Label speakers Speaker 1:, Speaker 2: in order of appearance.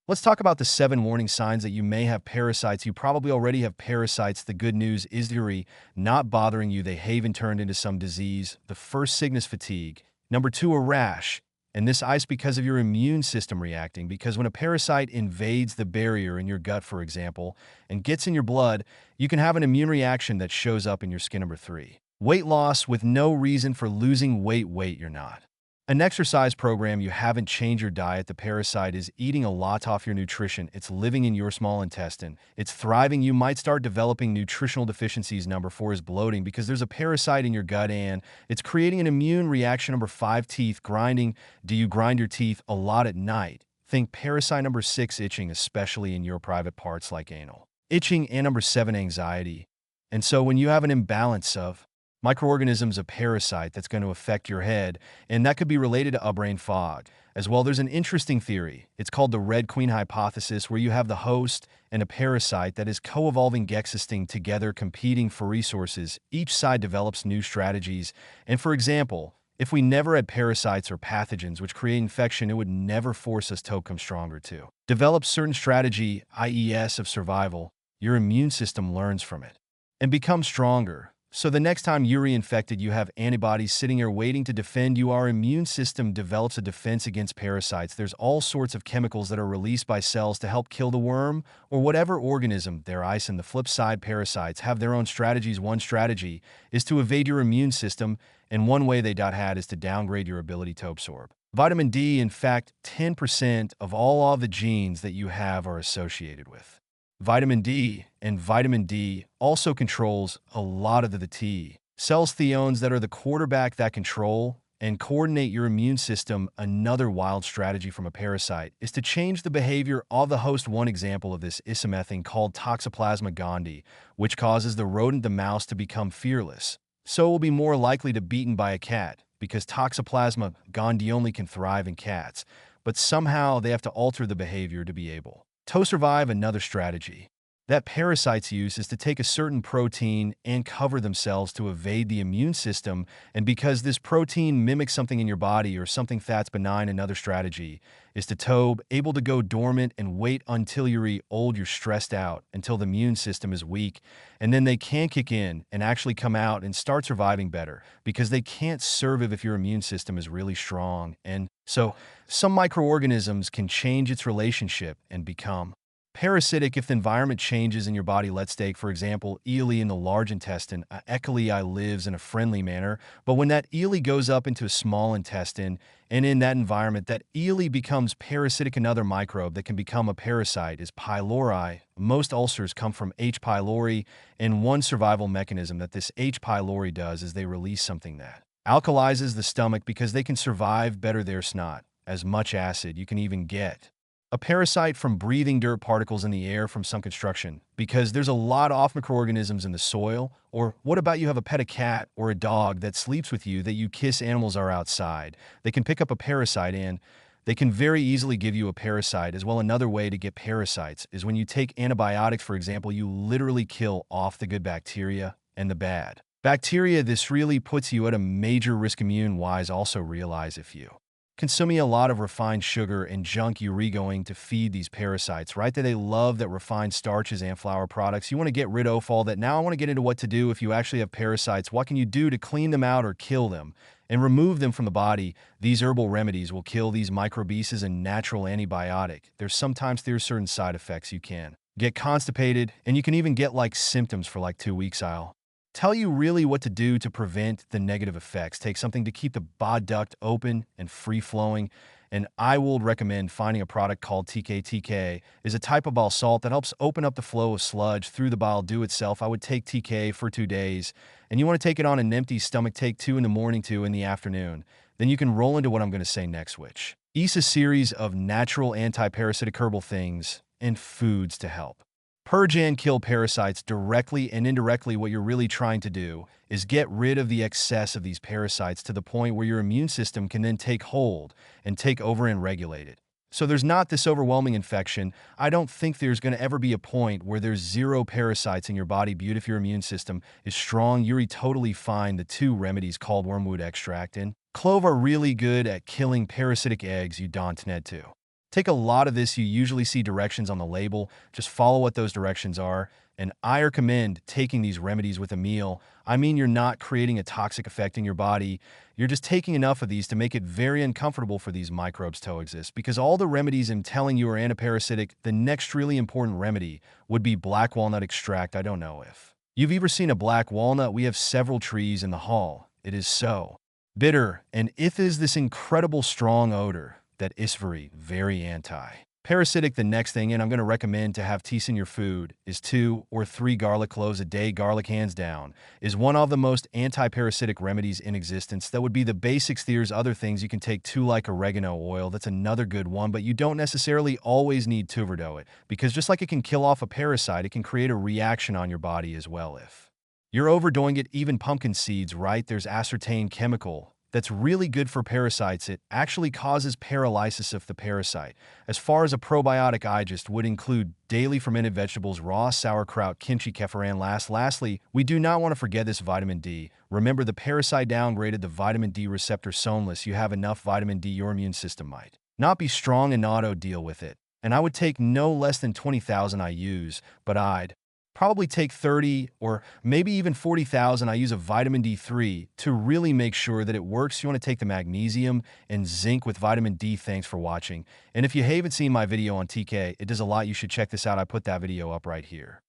Speaker 1: Let's talk about the 7 warning signs that you may have parasites. You probably already have parasites. The good news is they're not bothering you. They haven't turned into some disease. The first sickness fatigue. Number two, a rash. And this ice because of your immune system reacting. Because when a parasite invades the barrier in your gut, for example, and gets in your blood, you can have an immune reaction that shows up in your skin. Number three, weight loss with no reason for losing weight. Wait, you're not. An exercise program, you haven't changed your diet. The parasite is eating a lot off your nutrition. It's living in your small intestine. It's thriving. You might start developing nutritional deficiencies. Number four is bloating because there's a parasite in your gut and it's creating an immune reaction. Number five, teeth grinding. Do you grind your teeth a lot at night? Think parasite. Number six, itching, especially in your private parts like anal. Itching. And number seven, anxiety. And so when you have an imbalance of microorganisms, a parasite that's going to affect your head, and that could be related to a brain fog. As well, there's an interesting theory. It's called the Red Queen hypothesis, where you have the host and a parasite that is co-evolving, existing together, competing for resources. Each side develops new strategies. And for example, if we never had parasites or pathogens which create infection, it would never force us to become stronger to develop certain strategy, IES of survival. Your immune system learns from it and becomes stronger. So the next time you're reinfected, you have antibodies sitting here waiting to defend you. Our immune system develops a defense against parasites. There's all sorts of chemicals that are released by cells to help kill the worm or whatever organism they're ice. And the flip side, parasites have their own strategies. One strategy is to evade your immune system, and one way they had is to downgrade your ability to absorb vitamin D. In fact, 10% of all the genes that you have are associated with vitamin D, and vitamin D also controls a lot of the T cells, thiones, that are the quarterback that control and coordinate your immune system. Another wild strategy from a parasite is to change the behavior of the host. One example of this is something called Toxoplasma gondii, which causes the rodent, the mouse, to become fearless. So it will be more likely to be beaten by a cat because Toxoplasma gondii only can thrive in cats, but somehow they have to alter the behavior to be able to survive. Another strategy that parasites use is to take a certain protein and cover themselves to evade the immune system, and because this protein mimics something in your body or something that's benign. Another strategy is to able to go dormant and wait until you're old, you're stressed out, until the immune system is weak, and then they can kick in and actually come out and start surviving better because they can't survive if your immune system is really strong. And so some microorganisms can change its relationship and become parasitic if the environment changes in your body. Let's take, for example, E. coli in the large intestine. E. coli lives in a friendly manner, but when that E. coli goes up into a small intestine, and in that environment, that E. coli becomes parasitic. Another microbe that can become a parasite is pylori. Most ulcers come from H. pylori, and one survival mechanism that this H. pylori does is they release something that alkalizes the stomach because they can survive better. Their snot, as much acid. You can even get a parasite from breathing dirt particles in the air from some construction because there's a lot of microorganisms in the soil. Or what about you have a pet, a cat or a dog that sleeps with you that you kiss? Animals are outside. They can pick up a parasite and they can very easily give you a parasite as well. Another way to get parasites is when you take antibiotics, for example, you literally kill off the good bacteria and the bad bacteria. This really puts you at a major risk immune-wise. Also realize if you consuming a lot of refined sugar and junk, you're going to feed these parasites, right? That they love that refined starches and flour products. You want to get rid of all that. Now I want to get into what to do if you actually have parasites. What can you do to clean them out or kill them and remove them from the body? These herbal remedies will kill these microbes as a natural antibiotic. There's certain side effects. You can get constipated and you can even get like symptoms for like 2 weeks. I'll tell you really what to do to prevent the negative effects. Take something to keep the bile duct open and free-flowing, and I will recommend finding a product called TK. TK is a type of bile salt that helps open up the flow of sludge through the bile. Do itself. I would take TK for 2 days, and you want to take it on an empty stomach. Take 2 in the morning, 2 in the afternoon. Then you can roll into what I'm going to say next, which is a series of natural anti-parasitic herbal things and foods to help purge and kill parasites directly and indirectly. What you're really trying to do is get rid of the excess of these parasites to the point where your immune system can then take hold and take over and regulate it. So there's not this overwhelming infection. I don't think there's going to ever be a point where there's 0 parasites in your body. But if your immune system is strong, you're totally fine. The 2 remedies called wormwood extract and clove are really good at killing parasitic eggs. You don't need to Take a lot of this. You usually see directions on the label. Just follow what those directions are. And I recommend taking these remedies with a meal. I mean, you're not creating a toxic effect in your body. You're just taking enough of these to make it very uncomfortable for these microbes to exist. Because all the remedies I'm telling you are antiparasitic, the next really important remedy would be black walnut extract. I don't know if you've ever seen a black walnut. We have several trees in the hall. It is so bitter, and it is this incredible strong odor that is very anti-parasitic. The next thing, and I'm going to recommend to have teas in your food, is 2 or 3 garlic cloves a day. Garlic, hands down, is one of the most anti-parasitic remedies in existence. That would be the basics. There's other things you can take too, like oregano oil. That's another good one, but you don't necessarily always need to overdo it, because just like it can kill off a parasite, it can create a reaction on your body as well if you're overdoing it. Even pumpkin seeds, right? There's aspartame chemical that's really good for parasites. It actually causes paralysis of the parasite. As far as a probiotic, I just would include daily fermented vegetables, raw sauerkraut, kimchi, kefir, and lastly, we do not want to forget this vitamin D. Remember, the parasite downgraded the vitamin D receptor so unless you have enough vitamin D, your immune system might not be strong and auto deal with it. And I would take no less than 20,000 IUs, but I'd probably take 30 or maybe even 40,000. I use a vitamin D3 to really make sure that it works. You want to take the magnesium and zinc with vitamin D. Thanks for watching. And if you haven't seen my video on TK, it does a lot. You should check this out. I put that video up right here.